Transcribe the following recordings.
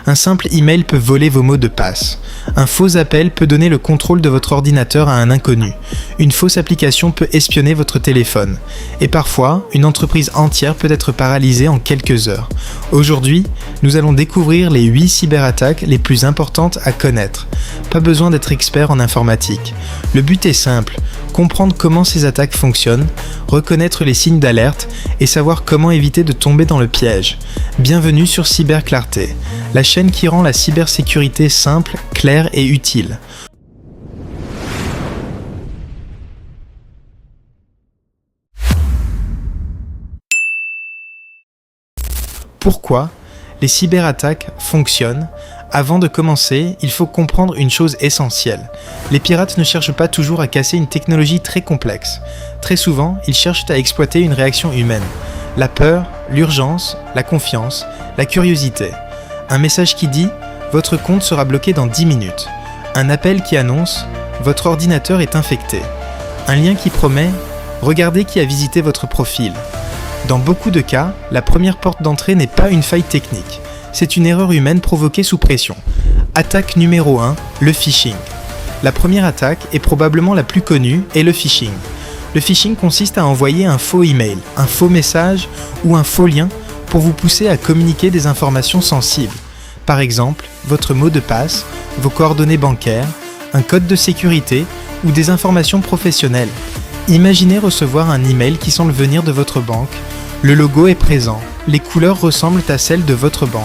Un simple email peut voler vos mots de passe. Un faux appel peut donner le contrôle de votre ordinateur à un inconnu. Une fausse application peut espionner votre téléphone. Et parfois, une entreprise entière peut être paralysée en quelques heures. Aujourd'hui, nous allons découvrir les 8 cyberattaques les plus importantes à connaître. Pas besoin d'être expert en informatique. Le but est simple, comprendre comment ces attaques fonctionnent, reconnaître les signes d'alerte et savoir comment éviter de tomber dans le piège. Bienvenue sur Cyberclarté, la chaîne qui rend la cybersécurité simple, claire et utile. Pourquoi les cyberattaques fonctionnent? Avant de commencer, il faut comprendre une chose essentielle. Les pirates ne cherchent pas toujours à casser une technologie très complexe. Très souvent, ils cherchent à exploiter une réaction humaine. La peur, l'urgence, la confiance, la curiosité. Un message qui dit « Votre compte sera bloqué dans 10 minutes ». Un appel qui annonce « Votre ordinateur est infecté ». Un lien qui promet « Regardez qui a visité votre profil ». Dans beaucoup de cas, la première porte d'entrée n'est pas une faille technique. C'est une erreur humaine provoquée sous pression. Attaque numéro 1, le phishing. La première attaque, et probablement la plus connue, est le phishing. Le phishing consiste à envoyer un faux email, un faux message ou un faux lien pour vous pousser à communiquer des informations sensibles. Par exemple, votre mot de passe, vos coordonnées bancaires, un code de sécurité ou des informations professionnelles. Imaginez recevoir un email qui semble venir de votre banque. Le logo est présent, les couleurs ressemblent à celles de votre banque.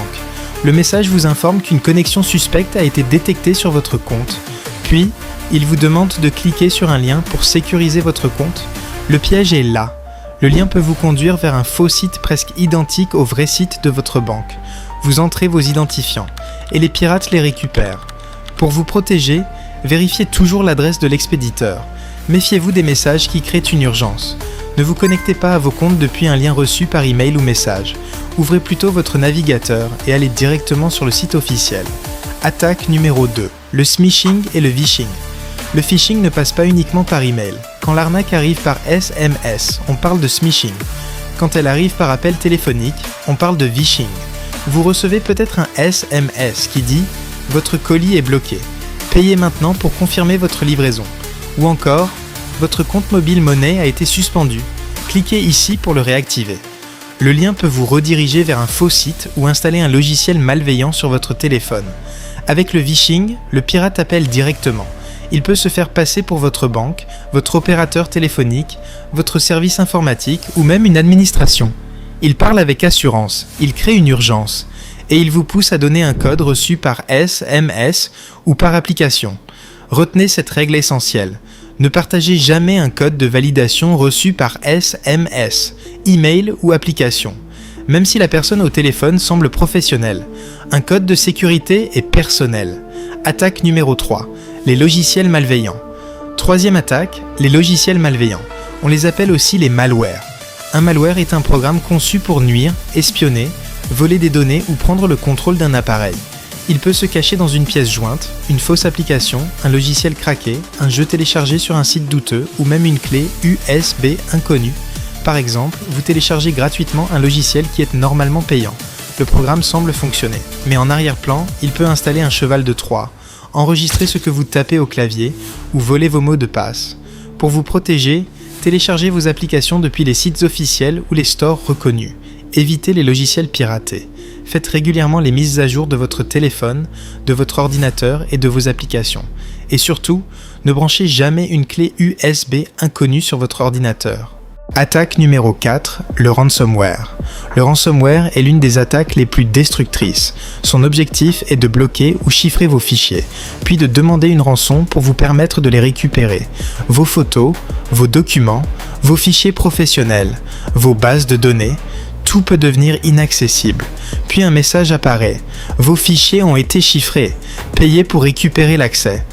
Le message vous informe qu'une connexion suspecte a été détectée sur votre compte. Puis, il vous demande de cliquer sur un lien pour sécuriser votre compte. Le piège est là. Le lien peut vous conduire vers un faux site presque identique au vrai site de votre banque. Vous entrez vos identifiants et les pirates les récupèrent. Pour vous protéger, vérifiez toujours l'adresse de l'expéditeur. Méfiez-vous des messages qui créent une urgence. Ne vous connectez pas à vos comptes depuis un lien reçu par email ou message. Ouvrez plutôt votre navigateur et allez directement sur le site officiel. Attaque numéro 2, le smishing et le vishing. Le phishing ne passe pas uniquement par email. Quand l'arnaque arrive par SMS, on parle de smishing. Quand elle arrive par appel téléphonique, on parle de vishing. Vous recevez peut-être un SMS qui dit « Votre colis est bloqué. Payez maintenant pour confirmer votre livraison. » Ou encore « Votre compte mobile monnaie a été suspendu. Cliquez ici pour le réactiver. » Le lien peut vous rediriger vers un faux site ou installer un logiciel malveillant sur votre téléphone. Avec le vishing, le pirate appelle directement. Il peut se faire passer pour votre banque, votre opérateur téléphonique, votre service informatique ou même une administration. Il parle avec assurance, il crée une urgence et il vous pousse à donner un code reçu par SMS ou par application. Retenez cette règle essentielle. Ne partagez jamais un code de validation reçu par SMS, email ou application, même si la personne au téléphone semble professionnelle. Un code de sécurité est personnel. Attaque numéro 3, les logiciels malveillants. Troisième attaque, les logiciels malveillants. On les appelle aussi les malwares. Un malware est un programme conçu pour nuire, espionner, voler des données ou prendre le contrôle d'un appareil. Il peut se cacher dans une pièce jointe, une fausse application, un logiciel craqué, un jeu téléchargé sur un site douteux ou même une clé USB inconnue. Par exemple, vous téléchargez gratuitement un logiciel qui est normalement payant. Le programme semble fonctionner, mais en arrière-plan, il peut installer un cheval de Troie, enregistrer ce que vous tapez au clavier ou voler vos mots de passe. Pour vous protéger, téléchargez vos applications depuis les sites officiels ou les stores reconnus. Évitez les logiciels piratés. Faites régulièrement les mises à jour de votre téléphone, de votre ordinateur et de vos applications. Et surtout, ne branchez jamais une clé USB inconnue sur votre ordinateur. Attaque numéro 4, le ransomware. Le ransomware est l'une des attaques les plus destructrices. Son objectif est de bloquer ou chiffrer vos fichiers, puis de demander une rançon pour vous permettre de les récupérer. Vos photos, vos documents, vos fichiers professionnels, vos bases de données, tout peut devenir inaccessible. Puis un message apparaît. Vos fichiers ont été chiffrés. Payez pour récupérer l'accès.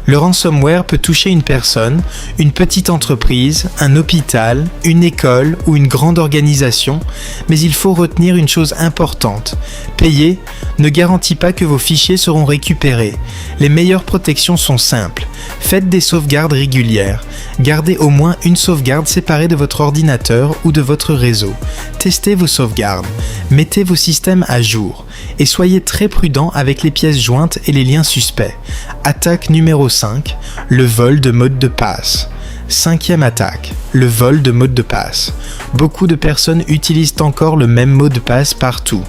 Le ransomware peut toucher une personne, une petite entreprise, un hôpital, une école ou une grande organisation, mais il faut retenir une chose importante. Payer ne garantit pas que vos fichiers seront récupérés. Les meilleures protections sont simples. Faites des sauvegardes régulières. Gardez au moins une sauvegarde séparée de votre ordinateur ou de votre réseau. Testez vos sauvegardes. Mettez vos systèmes à jour. et soyez très prudent avec les pièces jointes et les liens suspects. Attaque numéro 5, le vol de mot de passe. 5e attaque, le vol de mot de passe. Beaucoup de personnes utilisent encore le même mot de passe partout,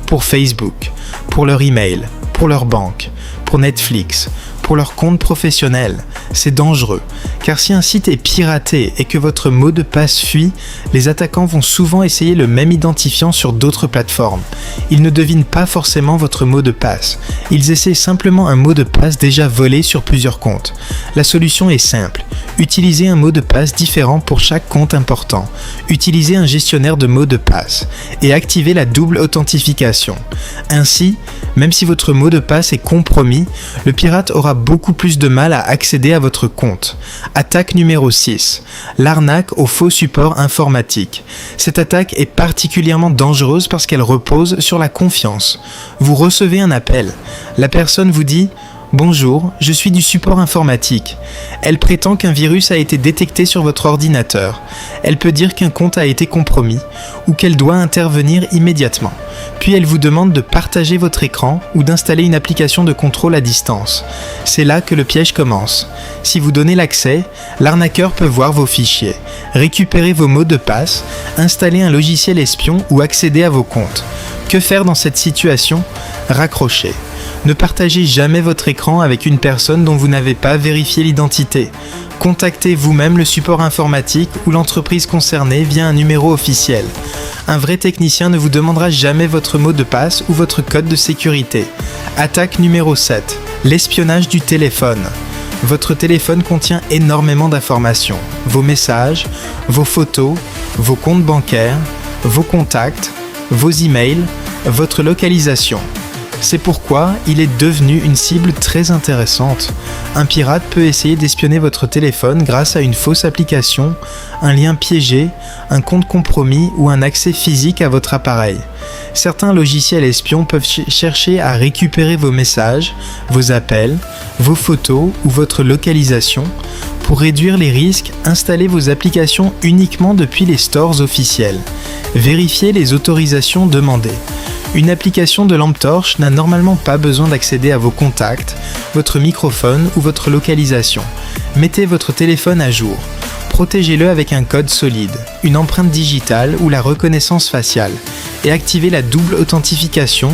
pour Facebook, pour leur email, pour leur banque, pour Netflix, pour leur compte professionnel. C'est dangereux, car si un site est piraté et que votre mot de passe fuit, les attaquants vont souvent essayer le même identifiant sur d'autres plateformes. Ils ne devinent pas forcément votre mot de passe, ils essaient simplement un mot de passe déjà volé sur plusieurs comptes. La solution est simple, utilisez un mot de passe différent pour chaque compte important, utilisez un gestionnaire de mots de passe et activez la double authentification. Ainsi, même si votre mot de passe est compromis, le pirate aura beaucoup plus de mal à accéder à votre compte. Attaque numéro 6. L'arnaque au faux support informatique. Cette attaque est particulièrement dangereuse parce qu'elle repose sur la confiance. Vous recevez un appel. La personne vous dit « Bonjour, je suis du support informatique ». Elle prétend qu'un virus a été détecté sur votre ordinateur. Elle peut dire qu'un compte a été compromis ou qu'elle doit intervenir immédiatement. Puis elle vous demande de partager votre écran ou d'installer une application de contrôle à distance. C'est là que le piège commence. Si vous donnez l'accès, l'arnaqueur peut voir vos fichiers, récupérer vos mots de passe, installer un logiciel espion ou accéder à vos comptes. Que faire dans cette situation ? Raccrochez. Ne partagez jamais votre écran avec une personne dont vous n'avez pas vérifié l'identité. Contactez vous-même le support informatique ou l'entreprise concernée via un numéro officiel. Un vrai technicien ne vous demandera jamais votre mot de passe ou votre code de sécurité. Attaque numéro 7. L'espionnage du téléphone. Votre téléphone contient énormément d'informations. Vos messages, vos photos, vos comptes bancaires, vos contacts, vos emails, votre localisation. C'est pourquoi il est devenu une cible très intéressante. Un pirate peut essayer d'espionner votre téléphone grâce à une fausse application, un lien piégé, un compte compromis ou un accès physique à votre appareil. Certains logiciels espions peuvent chercher à récupérer vos messages, vos appels, vos photos ou votre localisation. Pour réduire les risques, installez vos applications uniquement depuis les stores officiels. Vérifiez les autorisations demandées. Une application de lampe torche n'a normalement pas besoin d'accéder à vos contacts, votre microphone ou votre localisation. Mettez votre téléphone à jour. Protégez-le avec un code solide, une empreinte digitale ou la reconnaissance faciale et activez la double authentification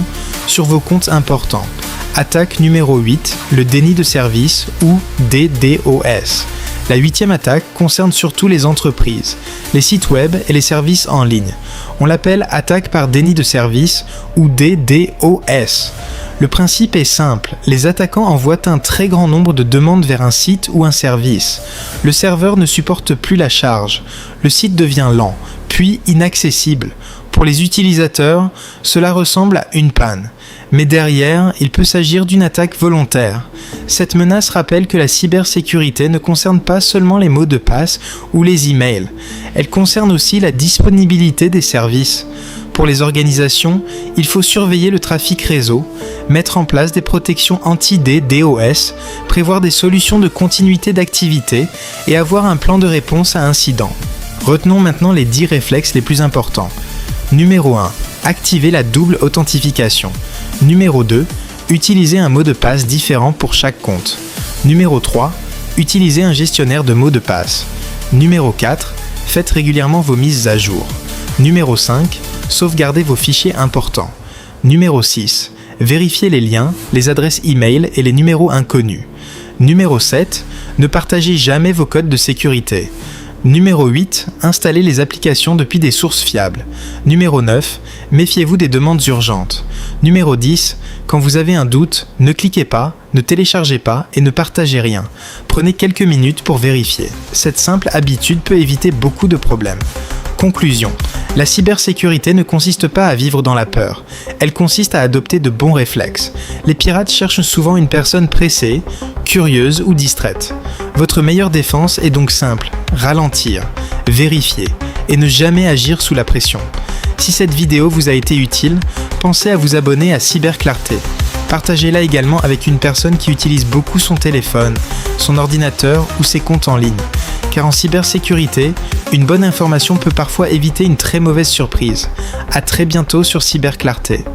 sur vos comptes importants. Attaque numéro 8, le déni de service ou DDoS. La 8e attaque concerne surtout les entreprises, les sites web et les services en ligne. On l'appelle attaque par déni de service ou DDoS. Le principe est simple, les attaquants envoient un très grand nombre de demandes vers un site ou un service. Le serveur ne supporte plus la charge, le site devient lent, puis inaccessible. Pour les utilisateurs, cela ressemble à une panne. Mais derrière, il peut s'agir d'une attaque volontaire. Cette menace rappelle que la cybersécurité ne concerne pas seulement les mots de passe ou les emails. Elle concerne aussi la disponibilité des services. Pour les organisations, il faut surveiller le trafic réseau, mettre en place des protections anti-DDoS, prévoir des solutions de continuité d'activité et avoir un plan de réponse à incidents. Retenons maintenant les 10 réflexes les plus importants. Numéro 1. Activez la double authentification. Numéro 2. Utilisez un mot de passe différent pour chaque compte. Numéro 3. Utilisez un gestionnaire de mots de passe. Numéro 4. Faites régulièrement vos mises à jour. Numéro 5. Sauvegardez vos fichiers importants. Numéro 6. Vérifiez les liens, les adresses e-mail et les numéros inconnus. Numéro 7. Ne partagez jamais vos codes de sécurité. Numéro 8. Installez les applications depuis des sources fiables. Numéro 9. Méfiez-vous des demandes urgentes. Numéro 10. Quand vous avez un doute, ne cliquez pas, ne téléchargez pas et ne partagez rien. Prenez quelques minutes pour vérifier. Cette simple habitude peut éviter beaucoup de problèmes. Conclusion. La cybersécurité ne consiste pas à vivre dans la peur. Elle consiste à adopter de bons réflexes. Les pirates cherchent souvent une personne pressée, curieuse ou distraite. Votre meilleure défense est donc simple, ralentir, vérifier et ne jamais agir sous la pression. Si cette vidéo vous a été utile, pensez à vous abonner à Cyberclarté. Partagez-la également avec une personne qui utilise beaucoup son téléphone, son ordinateur ou ses comptes en ligne. Car en cybersécurité, une bonne information peut parfois éviter une très mauvaise surprise. À très bientôt sur Cyberclarté.